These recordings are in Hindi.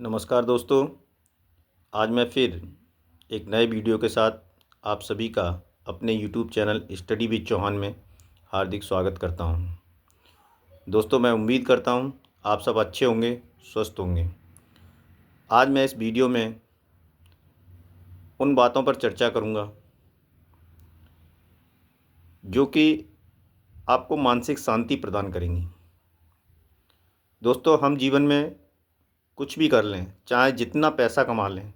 नमस्कार दोस्तों। आज मैं फिर एक नए वीडियो के साथ आप सभी का अपने YouTube channel study with Chauhan में हार्दिक स्वागत करता हूं। दोस्तों, मैं उम्मीद करता हूं आप सब अच्छे होंगे, स्वस्थ होंगे। आज मैं इस वीडियो में उन बातों पर चर्चा करूंगा जो कि आपको मानसिक शांति प्रदान करेंगी। दोस्तों, हम जीवन में कुछ भी कर लें, चाहे जितना पैसा कमा लें,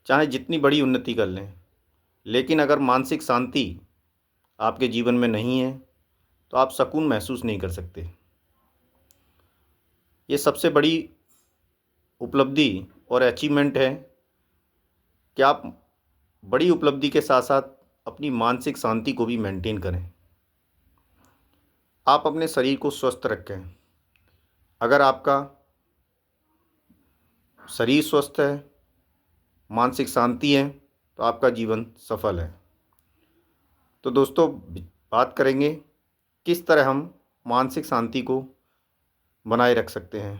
चाहे जितनी बड़ी उन्नति कर लें, लेकिन अगर मानसिक शांति आपके जीवन में नहीं है तो आप सुकून महसूस नहीं कर सकते। ये सबसे बड़ी उपलब्धि और अचीवमेंट है कि आप बड़ी उपलब्धि के साथ साथ अपनी मानसिक शांति को भी मेंटेन करें। आप अपने शरीर को स्वस्थ रखें। अगर आपका शरीर स्वस्थ है, मानसिक शांति है, तो आपका जीवन सफल है। तो दोस्तों, बात करेंगे किस तरह हम मानसिक शांति को बनाए रख सकते हैं।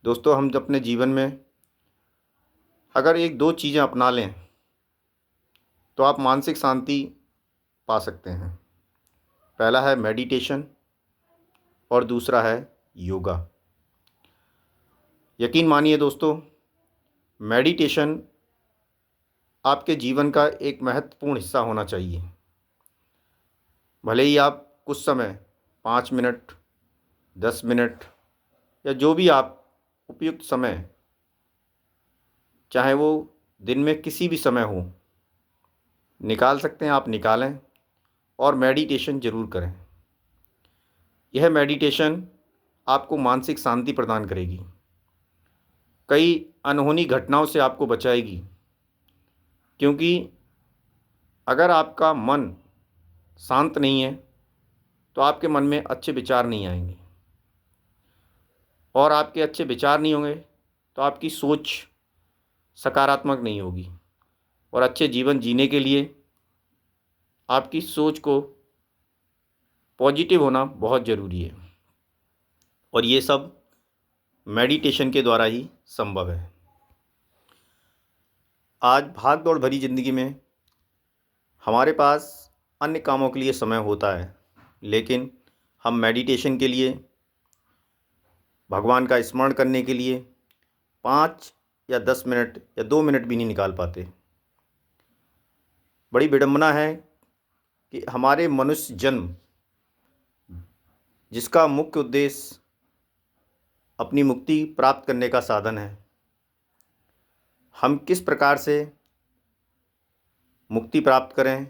दोस्तों, हम अपने जीवन में अगर एक दो चीज़ें अपना लें तो आप मानसिक शांति पा सकते हैं। पहला है मेडिटेशन और दूसरा है योगा। यकीन मानिए दोस्तों, मेडिटेशन आपके जीवन का एक महत्वपूर्ण हिस्सा होना चाहिए। भले ही आप कुछ समय 5 मिनट, 10 मिनट या जो भी आप उपयुक्त समय, चाहे वो दिन में किसी भी समय हो, निकाल सकते हैं, आप निकालें और मेडिटेशन ज़रूर करें। यह मेडिटेशन आपको मानसिक शांति प्रदान करेगी, कई अनहोनी घटनाओं से आपको बचाएगी। क्योंकि अगर आपका मन शांत नहीं है तो आपके मन में अच्छे विचार नहीं आएंगे, और आपके अच्छे विचार नहीं होंगे तो आपकी सोच सकारात्मक नहीं होगी। और अच्छे जीवन जीने के लिए आपकी सोच को पॉजिटिव होना बहुत ज़रूरी है, और ये सब मेडिटेशन के द्वारा ही संभव है। आज भाग दौड़ भरी ज़िंदगी में हमारे पास अन्य कामों के लिए समय होता है, लेकिन हम मेडिटेशन के लिए, भगवान का स्मरण करने के लिए 5 या 10 मिनट या 2 मिनट भी नहीं निकाल पाते। बड़ी विडंबना है कि हमारे मनुष्य जन्म, जिसका मुख्य उद्देश्य अपनी मुक्ति प्राप्त करने का साधन है, हम किस प्रकार से मुक्ति प्राप्त करें,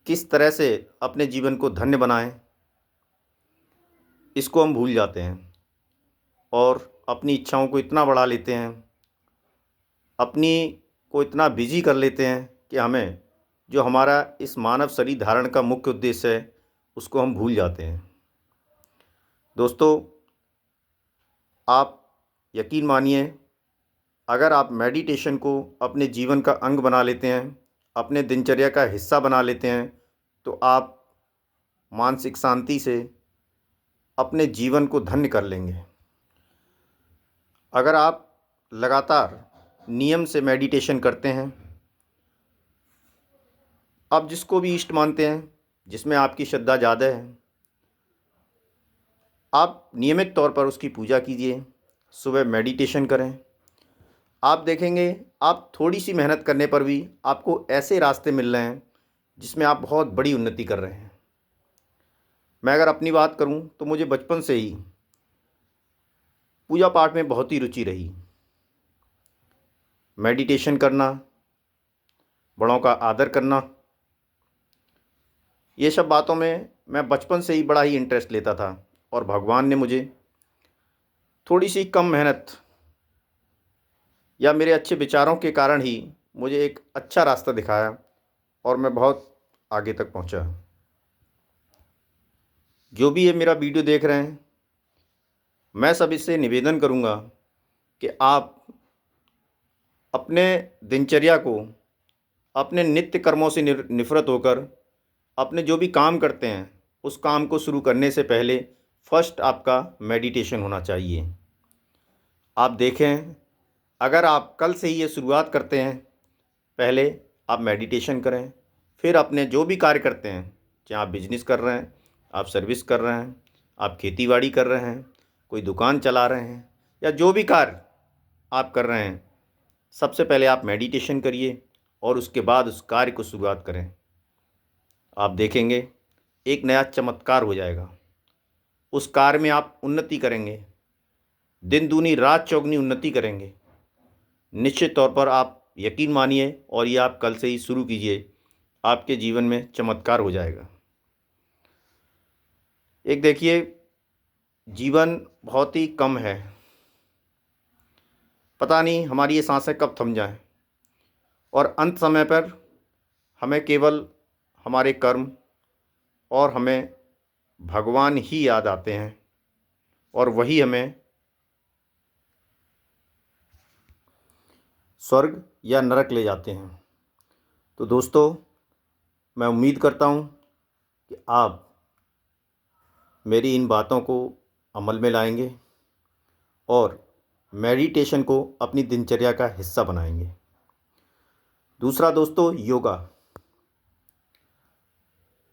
किस तरह से अपने जीवन को धन्य बनाएं, इसको हम भूल जाते हैं और अपनी इच्छाओं को इतना बढ़ा लेते हैं, अपनी को इतना बिजी कर लेते हैं कि हमें जो हमारा इस मानव शरीर धारण का मुख्य उद्देश्य है उसको हम भूल जाते हैं। दोस्तों, आप यकीन मानिए, अगर आप मेडिटेशन को अपने जीवन का अंग बना लेते हैं, अपने दिनचर्या का हिस्सा बना लेते हैं, तो आप मानसिक शांति से अपने जीवन को धन्य कर लेंगे। अगर आप लगातार नियम से मेडिटेशन करते हैं, आप जिसको भी इष्ट मानते हैं, जिसमें आपकी श्रद्धा ज़्यादा है, आप नियमित तौर पर उसकी पूजा कीजिए, सुबह मेडिटेशन करें। आप देखेंगे, आप थोड़ी सी मेहनत करने पर भी आपको ऐसे रास्ते मिल रहे हैं जिसमें आप बहुत बड़ी उन्नति कर रहे हैं। मैं अगर अपनी बात करूं तो मुझे बचपन से ही पूजा पाठ में बहुत ही रुचि रही। मेडिटेशन करना, बड़ों का आदर करना, ये सब बातों में मैं बचपन से ही बड़ा ही इंटरेस्ट लेता था, और भगवान ने मुझे थोड़ी सी कम मेहनत या मेरे अच्छे विचारों के कारण ही मुझे एक अच्छा रास्ता दिखाया और मैं बहुत आगे तक पहुंचा। जो भी ये मेरा वीडियो देख रहे हैं, मैं सभी से निवेदन करूंगा कि आप अपने दिनचर्या को, अपने नित्य कर्मों से निवृत्त होकर अपने जो भी काम करते हैं उस काम को शुरू करने से पहले फर्स्ट आपका मेडिटेशन होना चाहिए। आप देखें, अगर आप कल से ही ये शुरुआत करते हैं, पहले आप मेडिटेशन करें, फिर अपने जो भी कार्य करते हैं, चाहे आप बिजनेस कर रहे हैं, आप सर्विस कर रहे हैं, आप खेतीबाड़ी कर रहे हैं, कोई दुकान चला रहे हैं, या जो भी कार्य आप कर रहे हैं, सबसे पहले आप मेडिटेशन करिए और उसके बाद उस कार्य को शुरुआत करें। आप देखेंगे एक नया चमत्कार हो जाएगा। उस कार्य में आप उन्नति करेंगे, दिन दूनी रात चौगुनी उन्नति करेंगे। निश्चित तौर पर आप यकीन मानिए और ये आप कल से ही शुरू कीजिए, आपके जीवन में चमत्कार हो जाएगा। एक देखिए, जीवन बहुत ही कम है, पता नहीं हमारी ये सांसें कब थम जाएं, और अंत समय पर हमें केवल हमारे कर्म और हमें भगवान ही याद आते हैं, और वही हमें स्वर्ग या नरक ले जाते हैं। तो दोस्तों, मैं उम्मीद करता हूँ कि आप मेरी इन बातों को अमल में लाएंगे और मेडिटेशन को अपनी दिनचर्या का हिस्सा बनाएंगे। दूसरा दोस्तों, योगा।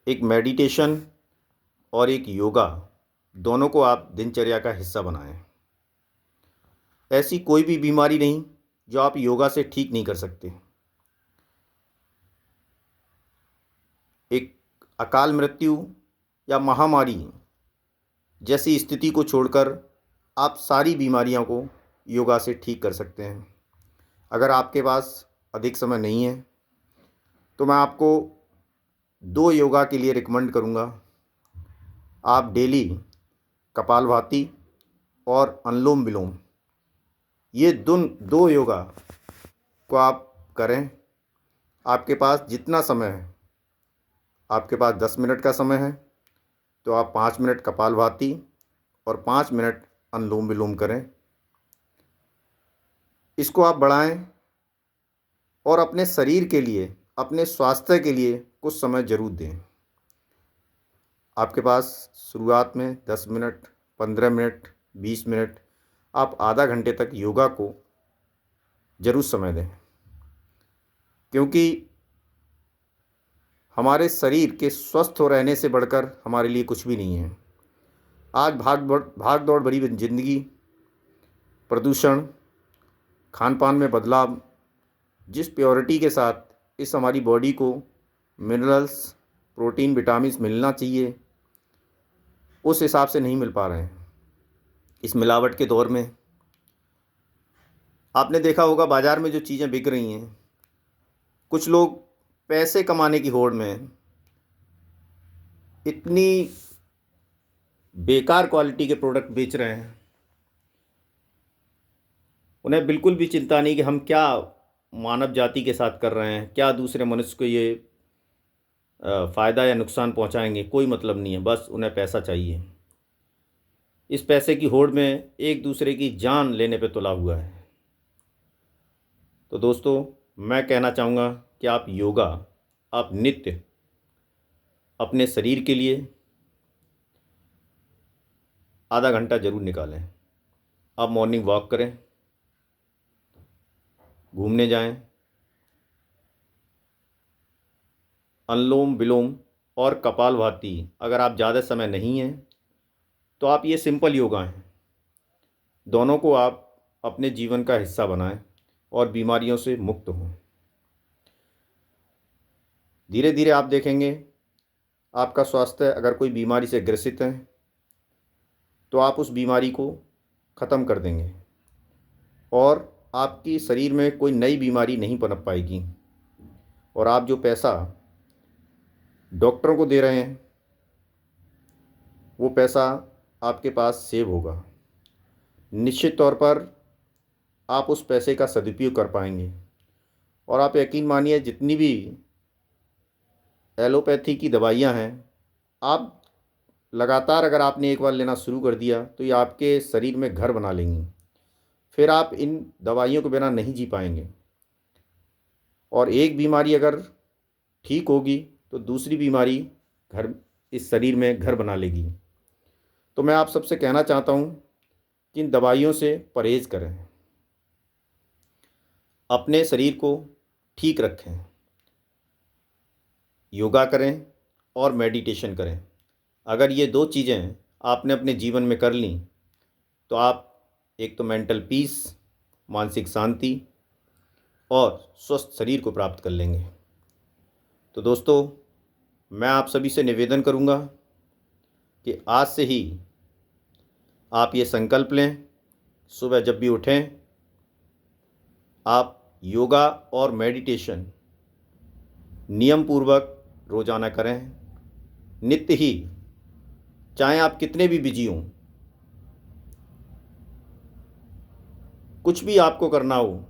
एक मेडिटेशन और एक योगा दोनों को आप दिनचर्या का हिस्सा बनाएं। ऐसी कोई भी बीमारी नहीं जो आप योगा से ठीक नहीं कर सकते। एक अकाल मृत्यु या महामारी जैसी स्थिति को छोड़कर आप सारी बीमारियों को योगा से ठीक कर सकते हैं। अगर आपके पास अधिक समय नहीं है तो मैं आपको 2 योगा के लिए रिकमेंड करूँगा। आप डेली कपालभाति और अनुलोम विलोम, ये 2 योगा को आप करें। आपके पास जितना समय है, आपके पास 10 मिनट का समय है तो आप 5 मिनट कपालभाति और 5 मिनट अनुलोम विलोम करें। इसको आप बढ़ाएं और अपने शरीर के लिए, अपने स्वास्थ्य के लिए कुछ समय ज़रूर दें। आपके पास शुरुआत में 10 मिनट, 15 मिनट, 20 मिनट, आप आधा घंटे तक योगा को ज़रूर समय दें, क्योंकि हमारे शरीर के स्वस्थ हो रहने से बढ़कर हमारे लिए कुछ भी नहीं है। आज भाग दौड़ भरी ज़िंदगी, प्रदूषण, खान पान में बदलाव, जिस प्योरिटी के साथ इस हमारी बॉडी को मिनरल्स, प्रोटीन, विटामिन्स मिलना चाहिए, उस हिसाब से नहीं मिल पा रहे हैं। इस मिलावट के दौर में आपने देखा होगा बाज़ार में जो चीज़ें बिक रही हैं, कुछ लोग पैसे कमाने की होड़ में इतनी बेकार क्वालिटी के प्रोडक्ट बेच रहे हैं, उन्हें बिल्कुल भी चिंता नहीं कि हम क्या मानव जाति के साथ कर रहे हैं, क्या दूसरे मनुष्य को ये फ़ायदा या नुकसान पहुंचाएंगे। कोई मतलब नहीं है, बस उन्हें पैसा चाहिए। इस पैसे की होड़ में एक दूसरे की जान लेने पे तुला हुआ है। तो दोस्तों, मैं कहना चाहूँगा कि आप योगा, आप नित्य अपने शरीर के लिए आधा घंटा ज़रूर निकालें। आप मॉर्निंग वॉक करें, घूमने जाएं, अनुलोम विलोम और कपालभाति अगर आप ज़्यादा समय नहीं है तो आप ये सिंपल योगा हैं, दोनों को आप अपने जीवन का हिस्सा बनाएं और बीमारियों से मुक्त हों। धीरे धीरे आप देखेंगे आपका स्वास्थ्य अगर कोई बीमारी से ग्रसित है तो आप उस बीमारी को ख़त्म कर देंगे और आपकी शरीर में कोई नई बीमारी नहीं पनप पाएगी, और आप जो पैसा डॉक्टरों को दे रहे हैं वो पैसा आपके पास सेव होगा। निश्चित तौर पर आप उस पैसे का सदुपयोग कर पाएंगे, और आप यकीन मानिए जितनी भी एलोपैथी की दवाइयाँ हैं, आप लगातार अगर आपने एक बार लेना शुरू कर दिया तो ये आपके शरीर में घर बना लेंगी। फिर आप इन दवाइयों के बिना नहीं जी पाएंगे, और एक बीमारी अगर ठीक होगी तो दूसरी बीमारी इस शरीर में घर बना लेगी। तो मैं आप सबसे कहना चाहता हूँ किन दवाइयों से परहेज़ करें, अपने शरीर को ठीक रखें, योगा करें और मेडिटेशन करें। अगर ये 2 चीज़ें आपने अपने जीवन में कर लीं तो आप एक तो मेंटल पीस, मानसिक शांति और स्वस्थ शरीर को प्राप्त कर लेंगे। तो दोस्तों, मैं आप सभी से निवेदन करूंगा कि आज से ही आप ये संकल्प लें, सुबह जब भी उठें आप योगा और मेडिटेशन नियम पूर्वक रोज़ाना करें। नित्य ही, चाहे आप कितने भी बिजी हों, कुछ भी आपको करना हो,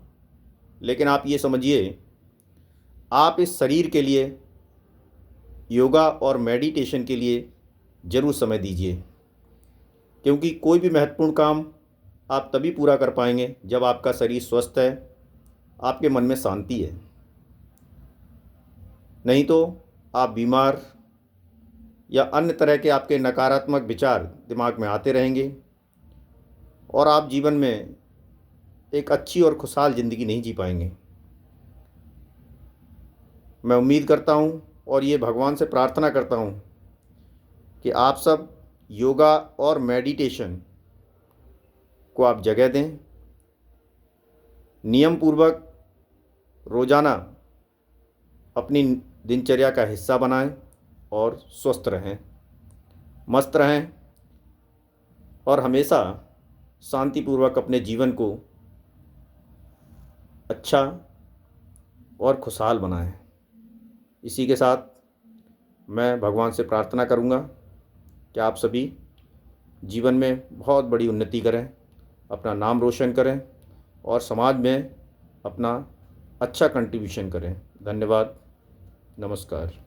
लेकिन आप ये समझिए आप इस शरीर के लिए योगा और मेडिटेशन के लिए ज़रूर समय दीजिए, क्योंकि कोई भी महत्वपूर्ण काम आप तभी पूरा कर पाएंगे जब आपका शरीर स्वस्थ है, आपके मन में शांति है। नहीं तो आप बीमार या अन्य तरह के आपके नकारात्मक विचार दिमाग में आते रहेंगे और आप जीवन में एक अच्छी और खुशहाल ज़िंदगी नहीं जी पाएंगे। मैं उम्मीद करता हूँ और ये भगवान से प्रार्थना करता हूँ कि आप सब योगा और मेडिटेशन को आप जगह दें, नियम पूर्वक रोज़ाना अपनी दिनचर्या का हिस्सा बनाएं और स्वस्थ रहें, मस्त रहें और हमेशा शांतिपूर्वक अपने जीवन को अच्छा और खुशहाल बनाएं। इसी के साथ मैं भगवान से प्रार्थना करूंगा कि आप सभी जीवन में बहुत बड़ी उन्नति करें, अपना नाम रोशन करें और समाज में अपना अच्छा कंट्रीब्यूशन करें। धन्यवाद। नमस्कार।